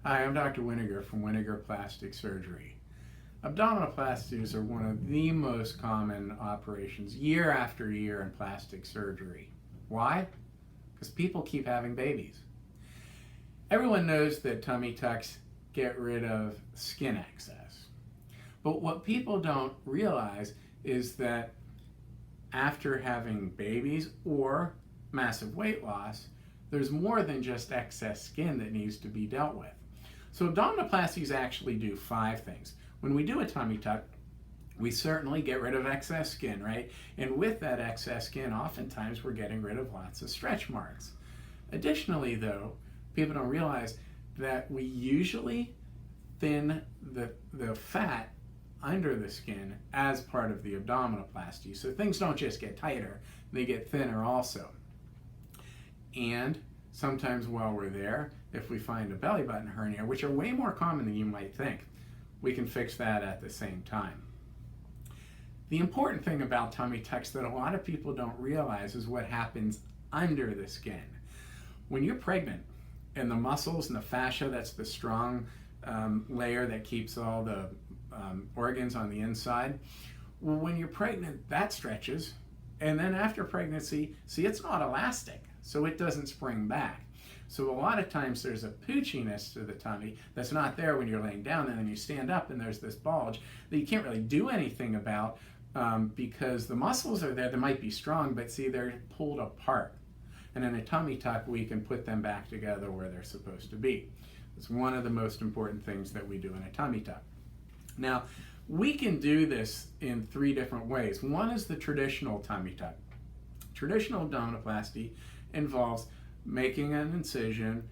Hi, I'm Dr. Weniger from Weniger Plastic Surgery. Abdominoplasties are one of the most common operations year after year in plastic surgery. Why? Because people keep having babies. Everyone knows that tummy tucks get rid of skin excess. But what people don't realize is that after having babies or massive weight loss, there's more than just excess skin that needs to be dealt with. So abdominoplasties actually do 5 things. When we do a tummy tuck, we certainly get rid of excess skin, right? And with that excess skin, oftentimes we're getting rid of lots of stretch marks. Additionally, though, people don't realize that we usually thin the fat under the skin as part of the abdominoplasty. So things don't just get tighter, they get thinner also. And sometimes while we're there, if we find a belly button hernia, which are way more common than you might think, we can fix that at the same time. The important thing about tummy tucks that a lot of people don't realize is what happens under the skin. When you're pregnant and the muscles and the fascia, that's the strong layer that keeps all the organs on the inside, well, when you're pregnant, that stretches. And then after pregnancy, see, it's not elastic, so it doesn't spring back. So a lot of times there's a poochiness to the tummy that's not there when you're laying down, and then you stand up and there's this bulge that you can't really do anything about because the muscles are there. They might be strong, but see, they're pulled apart. And in a tummy tuck, we can put them back together where they're supposed to be. It's one of the most important things that we do in a tummy tuck. Now, we can do this in 3 different ways. One is the traditional tummy tuck. Traditional abdominoplasty involves making an incision,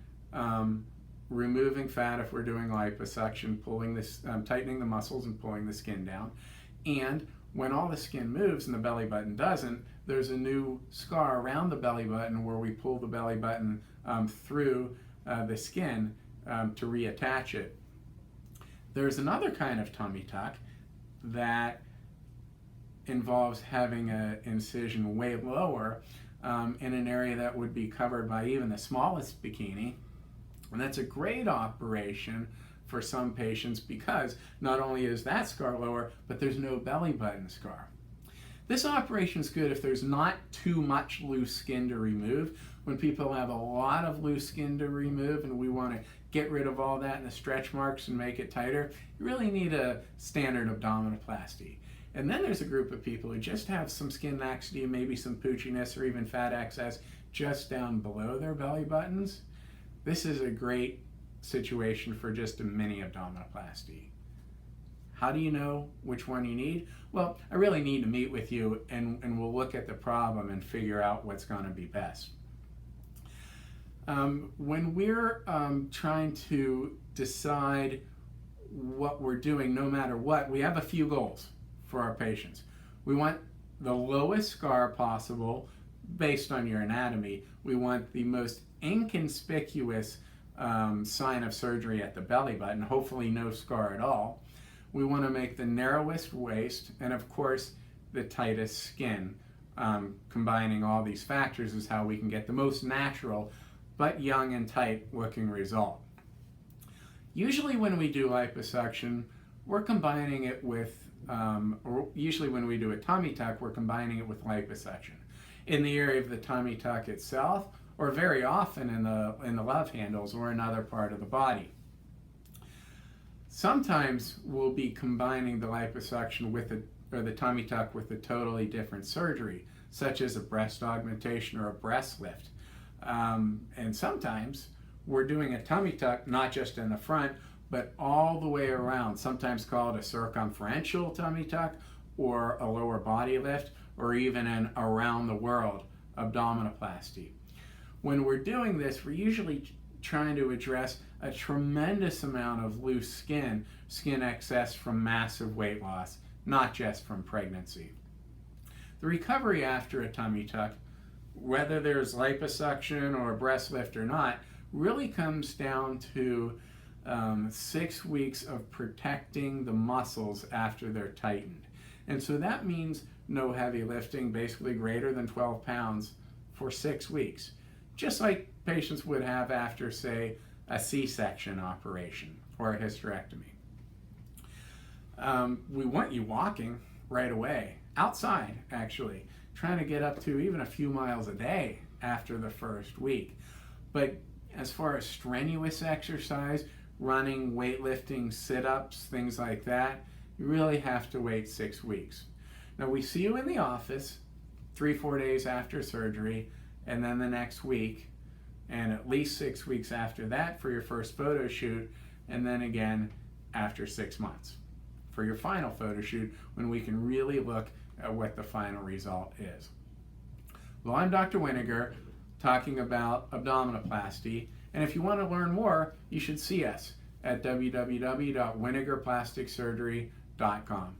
removing fat if we're doing liposuction, pulling this, tightening the muscles and pulling the skin down. And when all the skin moves and the belly button doesn't, there's a new scar around the belly button where we pull the belly button through the skin to reattach it. There's another kind of tummy tuck that involves having an incision way lower in an area that would be covered by even the smallest bikini. And that's a great operation for some patients because not only is that scar lower, but there's no belly button scar. This operation is good if there's not too much loose skin to remove. When people have a lot of loose skin to remove and we want to get rid of all that and the stretch marks and make it tighter, you really need a standard abdominoplasty. And then there's a group of people who just have some skin laxity, maybe some poochiness or even fat excess just down below their belly buttons. This is a great situation for just a mini abdominoplasty. How do you know which one you need? Well, I really need to meet with you and we'll look at the problem and figure out what's going to be best. When we're trying to decide what we're doing, no matter what, we have a few goals for our patients. We want the lowest scar possible based on your anatomy. We want the most inconspicuous sign of surgery at the belly button, hopefully no scar at all. We want to make the narrowest waist and of course the tightest skin. Combining all these factors is how we can get the most natural but young and tight looking result. Usually when we do liposuction, we're combining it with or usually when we do a tummy tuck, we're combining it with liposuction in the area of the tummy tuck itself, or very often in the love handles or another part of the body. Sometimes we'll be combining the liposuction with the tummy tuck with a totally different surgery, such as a breast augmentation or a breast lift. And sometimes we're doing a tummy tuck not just in the front, but all the way around, sometimes called a circumferential tummy tuck or a lower body lift, or even an around the world abdominoplasty. When we're doing this, we're usually trying to address a tremendous amount of loose skin excess from massive weight loss, not just from pregnancy. The recovery after a tummy tuck, whether there's liposuction or a breast lift or not, really comes down to 6 weeks of protecting the muscles after they're tightened. And so that means no heavy lifting, basically greater than 12 pounds for 6 weeks. Just like patients would have after, say, a C-section operation or a hysterectomy. We want you walking right away, outside actually, trying to get up to even a few miles a day after the first week. But as far as strenuous exercise, running, weightlifting, sit-ups, things like that, you really have to wait 6 weeks. Now we see you in the office 3-4 days after surgery, and then the next week, and at least 6 weeks after that for your first photo shoot, and then again after 6 months for your final photo shoot, when we can really look at what the final result is. Well, I'm Dr. Weniger, talking about abdominoplasty, and if you want to learn more, you should see us at www.wenigerplasticsurgery.com.